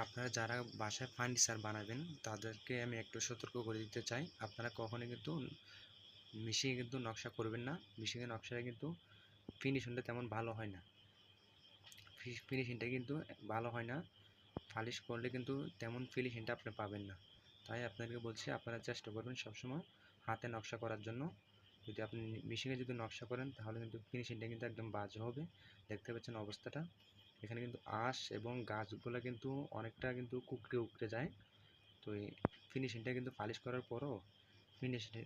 আপনারা যারা বাসায় ফার্নিচার বানাবেন তাদেরকে আমি একটু সতর্ক করে দিতে চাই, আপনারা কখনোই কিন্তু মেশিনে কিন্তু নকশা করবেন না। মেশিনের নকশাটা কিন্তু ফিনিশিংটা তেমন ভালো হয় না, ফিনিশিংটা কিন্তু ভালো হয় না। পালিশ করলে কিন্তু তেমন ফিনিশিংটা আপনি পাবেন না। তাই আপনাদেরকে বলছি, আপনারা চেষ্টা করবেন সবসময় হাতে নকশা করার জন্য। যদি আপনি মেশিনে যদি নকশা করেন তাহলে কিন্তু ফিনিশিংটা কিন্তু একদম বাজে হবে। দেখতে পাচ্ছেন অবস্থাটা, এখানে কিন্তু আঁশ এবং গাছগুলো কিন্তু অনেকটা কিন্তু কুঁকড়ে উকড়ে যায়। তো এই ফিনিশিংটা কিন্তু পালিশ করার পরও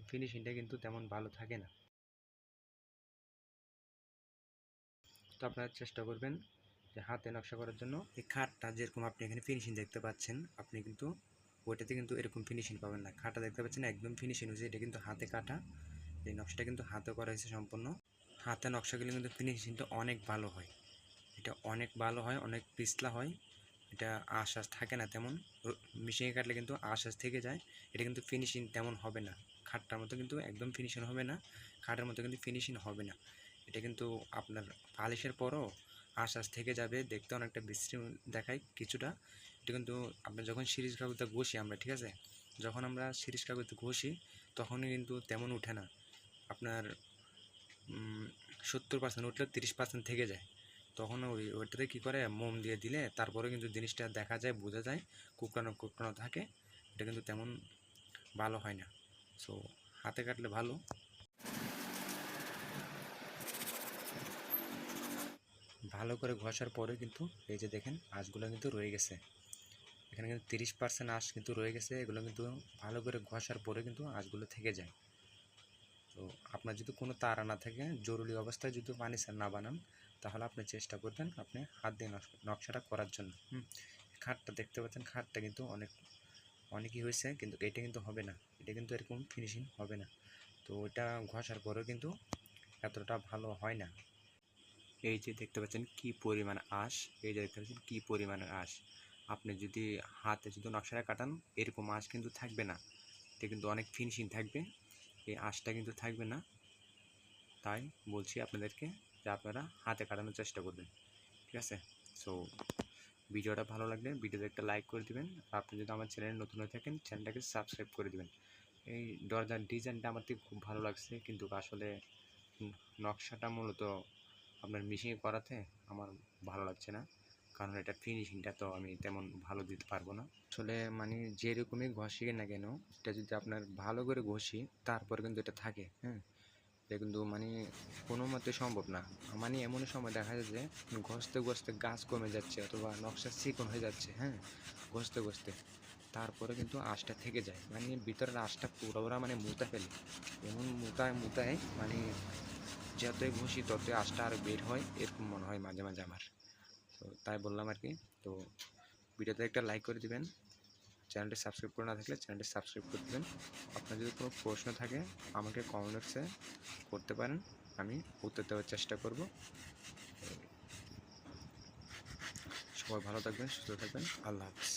ফিনিশিংটা কিন্তু তেমন ভালো থাকে না। তো আপনারা চেষ্টা করবেন যে হাতে নকশা করার জন্য। এই খাটটা যেরকম আপনি এখানে ফিনিশিং দেখতে পাচ্ছেন, আপনি কিন্তু ওইটাতে কিন্তু এরকম ফিনিশিং পাবেন না। খাটটা দেখতে পাচ্ছেন একদম ফিনিশিং হয়েছে, এটা কিন্তু হাতে কাটা। এই নকশাটা কিন্তু হাতে করা হয়েছে সম্পূর্ণ। হাতে নকশাগুলো কিন্তু ফিনিশিংটা অনেক ভালো হয়, এটা অনেক ভালো হয়, অনেক পিছলা হয়। এটা আশ্বাস থাকে না তেমন, মেশিনে কাটলে কিন্তু আশ্বাস থেকে যায়। এটা কিন্তু ফিনিশিং তেমন হবে না, খাটটার মতো কিন্তু একদম ফিনিশিং হবে না, খাটের মতো কিন্তু ফিনিশিং হবে না। এটা কিন্তু আপনার পালিশের পরও আশ্বাস থেকে যাবে, দেখতে অনেকটা বিশ্রী দেখায় কিছুটা। এটা কিন্তু আমরা যখন সিরিজ কাগজে ঘষি আমরা, ঠিক আছে, যখন আমরা সিরিজ কাগজে ঘষি তখনই কিন্তু তেমন উঠে না। আপনার 70% উঠলে 30% থেকে যায়। তখন ওইটাতে কী করে, মোম দিয়ে দিলে তারপরে কিন্তু জিনিসটা দেখা যায়, বোঝা যায়, কুকড়ানো কুকড়ানো থাকে। এটা কিন্তু তেমন ভালো হয় না। সো হাতে কাটলে ভালো। ভালো করে ঘষার পরে কিন্তু এই যে দেখেন আঁশগুলো কিন্তু রয়ে গেছে, এখানে কিন্তু 30% আঁশ কিন্তু রয়ে গেছে। এগুলো কিন্তু ভালো করে ঘষার পরে কিন্তু আঁশগুলো থেকে যায়। তো আপনার যদি কোনো তাড়া না থাকে, জরুরি অবস্থায় যদি ফার্নিচার না বানান, তাহলে আপনি চেষ্টা করবেন আপনি হাত দিয়ে নকশাটা করার জন্য। খাটটা দেখতে পাচ্ছেন, খাটটা কিন্তু অনেকই হয়েছে, কিন্তু এটা কিন্তু হবে না, এটা কিন্তু এরকম ফিনিশিং হবে না। তো ওইটা ঘষার পরেও কিন্তু এতটা ভালো হয় না। এই যে দেখতে পাচ্ছেন কি পরিমাণ আঁশ, এই যে দেখতে পাচ্ছেন কি পরিমাণের আঁশ। আপনি যদি হাতে যদি নকশাটা কাটান, এরকম আঁশ কিন্তু থাকবে না, এটা কিন্তু অনেক ফিনিশিং থাকবে, এই আঁশটা কিন্তু থাকবে না। তাই বলছি আপনাদেরকে যে আপনারা হাতে কাটানোর চেষ্টা করবেন, ঠিক আছে। সো ভিডিওটা ভালো লাগলে ভিডিওতে একটা লাইক করে দিবেন। আপনি যদি আমার চ্যানেলে নতুন হয়ে থাকেন, চ্যানেলটাকে সাবস্ক্রাইব করে দিবেন। এই দরজার ডিজাইনটা আমার থেকে খুব ভালো লাগছে, কিন্তু আসলে নকশাটা মূলত আপনার মেশিনে করাতে আমার ভালো লাগছে না, কারণ এটা ফিনিশিংটা তো আমি তেমন ভালো দিতে পারবো না। আসলে মানে যেরকমই ঘষি না কেন, এটা যদি আপনার ভালো করে ঘষি তারপরে কিন্তু এটা থাকে, হ্যাঁ, এটা কিন্তু মানে কোনো মতে সম্ভব না। মানে এমনই সময় দেখা যায় যে ঘষতে ঘষতে গাছ কমে যাচ্ছে অথবা নকশা চিকন হয়ে যাচ্ছে, হ্যাঁ, ঘষতে ঘষতে তারপরে কিন্তু আঁশটা থেকে যায়, মানে ভিতরের আঁশটা পুরো ওরা মানে মুতা ফেলে, এমন মুতায় মুতায় মানে যতই ঘষি ততই আঁশটা আর বের হয়, এরকম মনে হয় মাঝে মাঝে আমার। তো তাই বললাম আর কি। তো ভিডিওতে একটা লাইক করে দিবেন, চ্যানেলটি সাবস্ক্রাইব করে না থাকলে চ্যানেলটি সাবস্ক্রাইব করে দেবেন। আপনার যদি কোনো প্রশ্ন থাকে আমাকে কমেন্ট বক্সে করতে পারেন, আমি উত্তর দেওয়ার চেষ্টা করব। সবাই ভালো থাকবেন, সুস্থ থাকবেন, আল্লাহ হাফিজ।